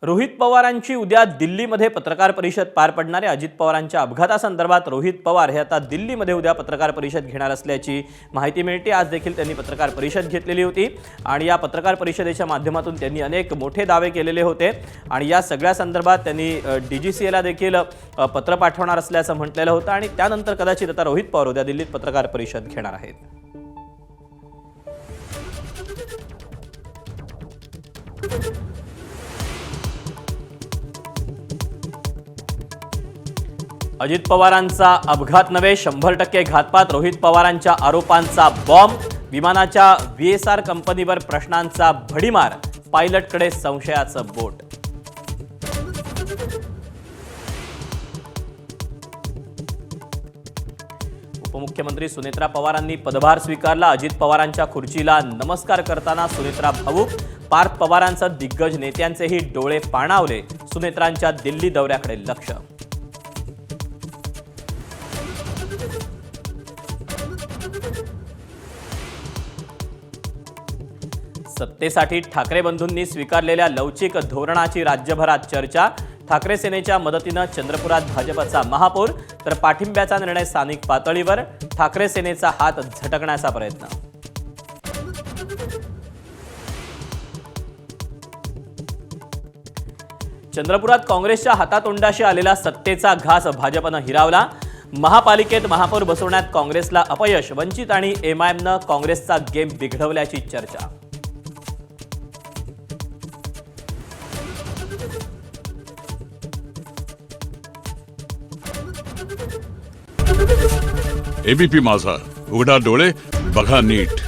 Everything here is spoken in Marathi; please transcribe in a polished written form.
रोहित पवारांची उद्या दिल्लीमध्ये पत्रकार परिषद पार पडणार आहे। अजित पवारांच्या अपघातासंदर्भात रोहित पवार हे आता दिल्लीमध्ये उद्या पत्रकार परिषद घेणार असल्याची माहिती मिळते। आज देखील त्यांनी पत्रकार परिषद घेतलेली होती आणि या पत्रकार परिषदेच्या माध्यमातून त्यांनी अनेक मोठे दावे केलेले होते आणि या सगळ्या संदर्भात त्यांनी डीजीसीएला देखील पत्र पाठवणार असल्याचं म्हटलेलं होतं आणि त्यानंतर कदाचित आता रोहित पवार उद्या दिल्लीत पत्रकार परिषद घेणार आहेत। अजित पवारांचा अपघात नव्हे 100% घातपात। रोहित पवारांच्या आरोपांचा बॉम्ब। विमानाच्या व्हीएसआर कंपनीवर प्रश्नांचा भडीमार। पायलटकडे संशयाचं बोट। उपमुख्यमंत्री सुनेत्रा पवारांनी पदभार स्वीकारला। अजित पवारांच्या खुर्चीला नमस्कार करताना सुनेत्रा भावूक। पार्थ पवारांचा दिग्गज नेत्यांचेही डोळे पाणावले। सुनेत्रांच्या दिल्ली दौऱ्याकडे लक्ष। सत्तेसाठी ठाकरे बंधूंनी स्वीकारलेल्या लवचिक धोरणाची राज्यभरात चर्चा। ठाकरे सेनेच्या मदतीनं चंद्रपुरात भाजपचा महापौर तर पाठिंब्याचा निर्णय स्थानिक पातळीवर। ठाकरे सेनेचा हात झटकण्याचा प्रयत्न। चंद्रपुरात काँग्रेसच्या हातातोंडाशी आलेला सत्तेचा घास भाजपनं हिरावला। महापालिकेत महापौर बसवण्यात काँग्रेसला अपयश। वंचित आणि एमआयएमनं काँग्रेसचा गेम बिघडवल्याची चर्चा। एबीपी माझा, उघडा डोळे बघा नीट।